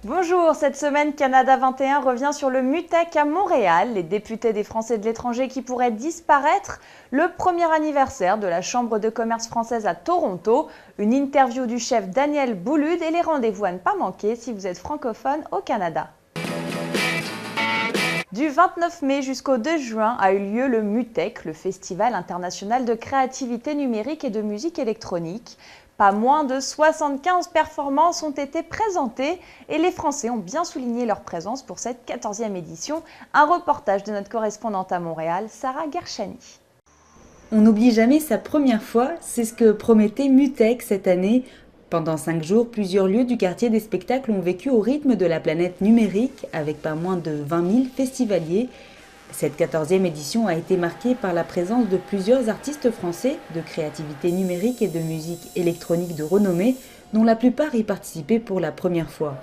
Bonjour, cette semaine, Canada 21 revient sur le MUTEC à Montréal, les députés des Français de l'étranger qui pourraient disparaître, le premier anniversaire de la Chambre de commerce française à Toronto, une interview du chef Daniel Boulud et les rendez-vous à ne pas manquer si vous êtes francophone au Canada. Du 29 mai jusqu'au 2 juin a eu lieu le MUTEC, le Festival international de créativité numérique et de musique électronique. Pas moins de 75 performances ont été présentées et les Français ont bien souligné leur présence pour cette 14e édition. Un reportage de notre correspondante à Montréal, Sarah Gershani. On n'oublie jamais sa première fois, c'est ce que promettait MUTEC cette année. Pendant 5 jours, plusieurs lieux du quartier des spectacles ont vécu au rythme de la planète numérique avec pas moins de 20 000 festivaliers. Cette 14e édition a été marquée par la présence de plusieurs artistes français de créativité numérique et de musique électronique de renommée, dont la plupart y participaient pour la première fois.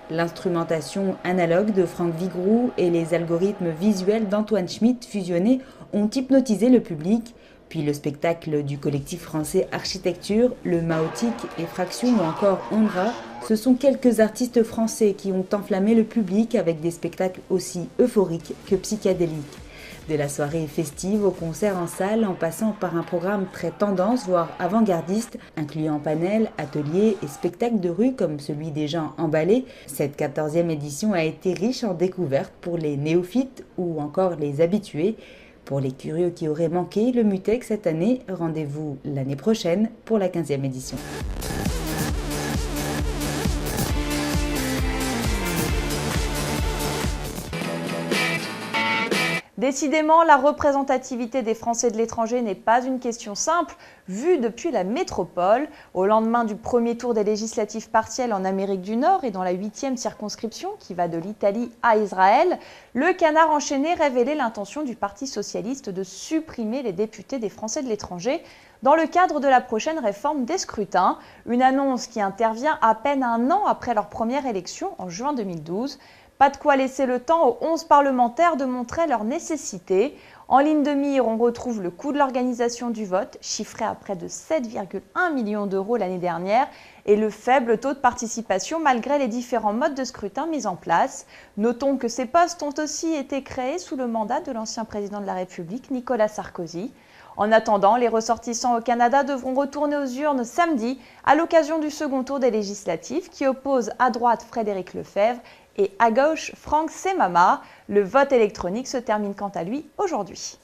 L'instrumentation analogue de Franck Vigroux et les algorithmes visuels d'Antoine Schmitt fusionnés ont hypnotisé le public, puis le spectacle du collectif français Architecture, le Maotique et Fraction ou encore Ondra, ce sont quelques artistes français qui ont enflammé le public avec des spectacles aussi euphoriques que psychédéliques. De la soirée festive au concert en salle en passant par un programme très tendance voire avant-gardiste, incluant panels, ateliers et spectacles de rue comme celui des gens emballés, cette 14e édition a été riche en découvertes pour les néophytes ou encore les habitués. Pour les curieux qui auraient manqué le MUTEC cette année, rendez-vous l'année prochaine pour la 15e édition. Décidément, la représentativité des Français de l'étranger n'est pas une question simple, vue depuis la métropole. Au lendemain du premier tour des législatives partielles en Amérique du Nord et dans la 8e circonscription qui va de l'Italie à Israël, le canard enchaîné révélait l'intention du Parti socialiste de supprimer les députés des Français de l'étranger dans le cadre de la prochaine réforme des scrutins, une annonce qui intervient à peine un an après leur première élection en juin 2012. Pas de quoi laisser le temps aux 11 parlementaires de montrer leur nécessité. En ligne de mire, on retrouve le coût de l'organisation du vote, chiffré à près de 7,1 millions d'euros l'année dernière, et le faible taux de participation malgré les différents modes de scrutin mis en place. Notons que ces postes ont aussi été créés sous le mandat de l'ancien président de la République, Nicolas Sarkozy. En attendant, les ressortissants au Canada devront retourner aux urnes samedi à l'occasion du second tour des législatives qui oppose à droite Frédéric Lefebvre et à gauche Franck Semama. Le vote électronique se termine quant à lui aujourd'hui.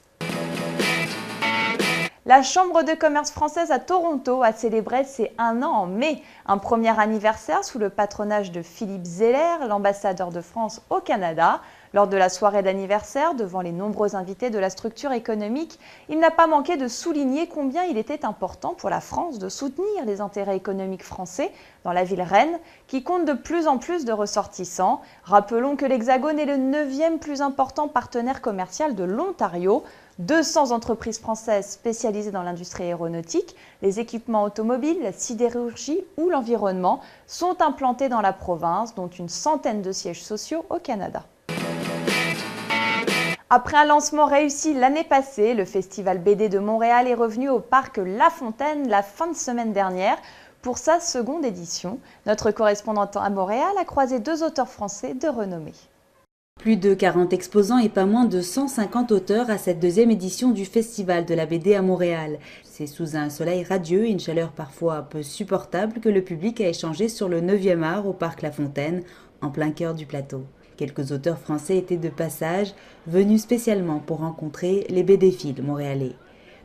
La Chambre de commerce française à Toronto a célébré ses 1 an en mai, un premier anniversaire sous le patronage de Philippe Zeller, l'ambassadeur de France au Canada. Lors de la soirée d'anniversaire, devant les nombreux invités de la structure économique, il n'a pas manqué de souligner combien il était important pour la France de soutenir les intérêts économiques français dans la ville Rennes, qui compte de plus en plus de ressortissants. Rappelons que l'Hexagone est le 9e plus important partenaire commercial de l'Ontario. 200 entreprises françaises spécialisées dans l'industrie aéronautique, les équipements automobiles, la sidérurgie ou l'environnement sont implantées dans la province, dont une centaine de sièges sociaux au Canada. Après un lancement réussi l'année passée, le Festival BD de Montréal est revenu au parc La Fontaine la fin de semaine dernière pour sa seconde édition. Notre correspondante à Montréal a croisé 2 auteurs français de renommée. Plus de 40 exposants et pas moins de 150 auteurs à cette 2e édition du Festival de la BD à Montréal. C'est sous un soleil radieux et une chaleur parfois peu supportable que le public a échangé sur le 9e art au parc La Fontaine, en plein cœur du plateau. Quelques auteurs français étaient de passage, venus spécialement pour rencontrer les BD-philes montréalais.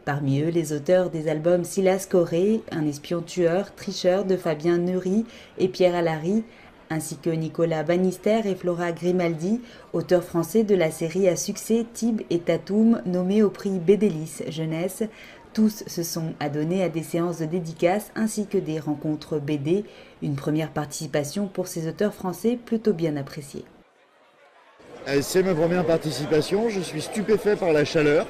Parmi eux, les auteurs des albums Silas Corré, Un espion tueur, Tricheur de Fabien Neury et Pierre Allary, ainsi que Nicolas Bannister et Flora Grimaldi, auteurs français de la série à succès Tib et Tatoum, nommés au prix BDLIS Jeunesse. Tous se sont adonnés à des séances de dédicaces ainsi que des rencontres BD, une première participation pour ces auteurs français plutôt bien appréciée. C'est ma première participation, je suis stupéfait par la chaleur.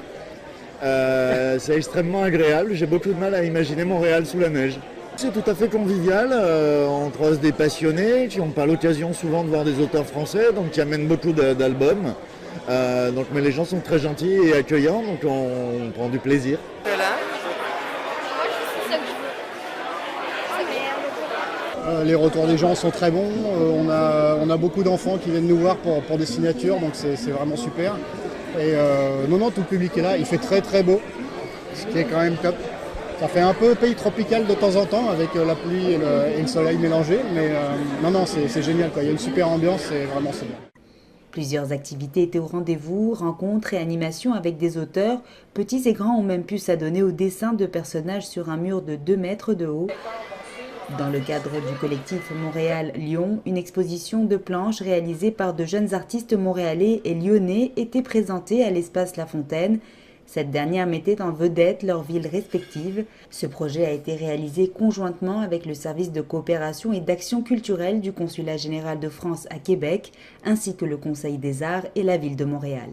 C'est extrêmement agréable, j'ai beaucoup de mal à imaginer Montréal sous la neige. C'est tout à fait convivial, on croise des passionnés qui n'ont pas l'occasion souvent de voir des auteurs français, donc qui amènent beaucoup d'albums. Mais les gens sont très gentils et accueillants, donc on prend du plaisir. Les retours des gens sont très bons. On a beaucoup d'enfants qui viennent nous voir pour des signatures, donc c'est vraiment super. Et non, tout le public est là. Il fait très très beau, ce qui est quand même top. Ça fait un peu pays tropical de temps en temps avec la pluie et le soleil mélangés, mais non, c'est génial, quoi. Il y a une super ambiance et vraiment c'est bien. Plusieurs activités étaient au rendez-vous, rencontres et animations avec des auteurs. Petits et grands ont même pu s'adonner au dessin de personnages sur un mur de 2 mètres de haut. Dans le cadre du collectif Montréal-Lyon, une exposition de planches réalisée par de jeunes artistes montréalais et lyonnais était présentée à l'espace La Fontaine. Cette dernière mettait en vedette leurs villes respectives. Ce projet a été réalisé conjointement avec le service de coopération et d'action culturelle du Consulat général de France à Québec, ainsi que le Conseil des arts et la ville de Montréal.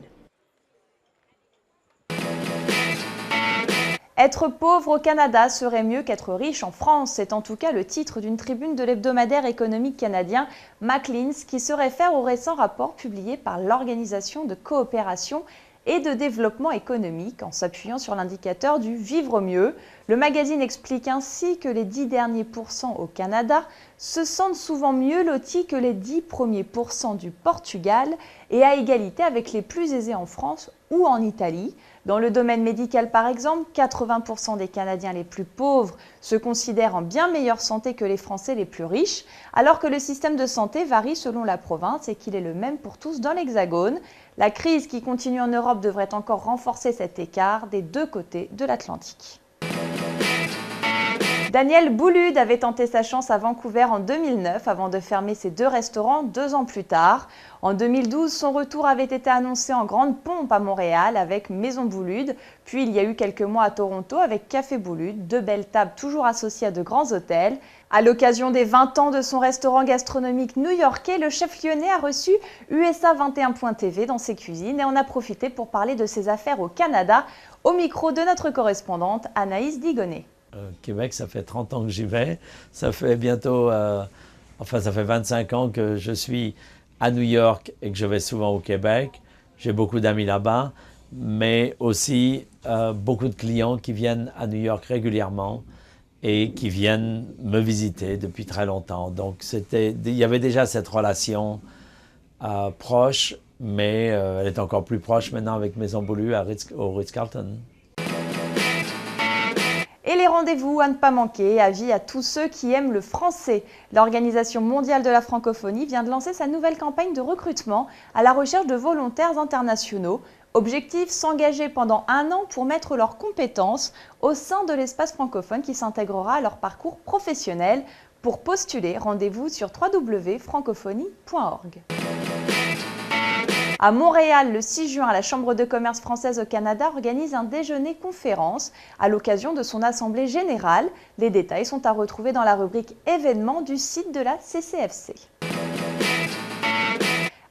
Être pauvre au Canada serait mieux qu'être riche en France. C'est en tout cas le titre d'une tribune de l'hebdomadaire économique canadien Maclean's qui se réfère au récent rapport publié par l'Organisation de coopération et de développement économique en s'appuyant sur l'indicateur du vivre mieux. Le magazine explique ainsi que les 10 derniers pourcents au Canada se sentent souvent mieux lotis que les 10 premiers pourcents du Portugal et à égalité avec les plus aisés en France ou en Italie. Dans le domaine médical par exemple, 80% des Canadiens les plus pauvres se considèrent en bien meilleure santé que les Français les plus riches, alors que le système de santé varie selon la province et qu'il est le même pour tous dans l'Hexagone. La crise qui continue en Europe devrait encore renforcer cet écart des deux côtés de l'Atlantique. Daniel Boulud avait tenté sa chance à Vancouver en 2009 avant de fermer ses 2 restaurants 2 ans plus tard. En 2012, son retour avait été annoncé en grande pompe à Montréal avec Maison Boulud. Puis il y a eu quelques mois à Toronto avec Café Boulud, 2 belles tables toujours associées à de grands hôtels. À l'occasion des 20 ans de son restaurant gastronomique new-yorkais, le chef lyonnais a reçu USA21.tv dans ses cuisines et en a profité pour parler de ses affaires au Canada au micro de notre correspondante Anaïs Digonnet. Québec, ça fait 30 ans que j'y vais. Ça fait bientôt, ça fait 25 ans que je suis à New York et que je vais souvent au Québec. J'ai beaucoup d'amis là-bas, mais aussi beaucoup de clients qui viennent à New York régulièrement et qui viennent me visiter depuis très longtemps. Donc, il y avait déjà cette relation proche, mais elle est encore plus proche maintenant avec Maison Boulud au Ritz-Carlton. Et les rendez-vous à ne pas manquer, avis à tous ceux qui aiment le français. L'Organisation mondiale de la francophonie vient de lancer sa nouvelle campagne de recrutement à la recherche de volontaires internationaux. Objectif, s'engager pendant 1 an pour mettre leurs compétences au sein de l'espace francophone qui s'intégrera à leur parcours professionnel. Pour postuler, rendez-vous sur www.francophonie.org. À Montréal, le 6 juin, la Chambre de commerce française au Canada organise un déjeuner-conférence à l'occasion de son assemblée générale. Les détails sont à retrouver dans la rubrique événements du site de la CCFC.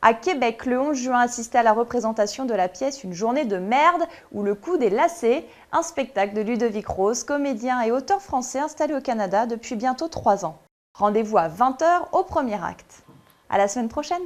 À Québec, le 11 juin, assisté à la représentation de la pièce Une journée de merde ou Le coup des lacets, un spectacle de Ludovic Rose, comédien et auteur français installé au Canada depuis bientôt 3 ans. Rendez-vous à 20 h au premier acte. À la semaine prochaine!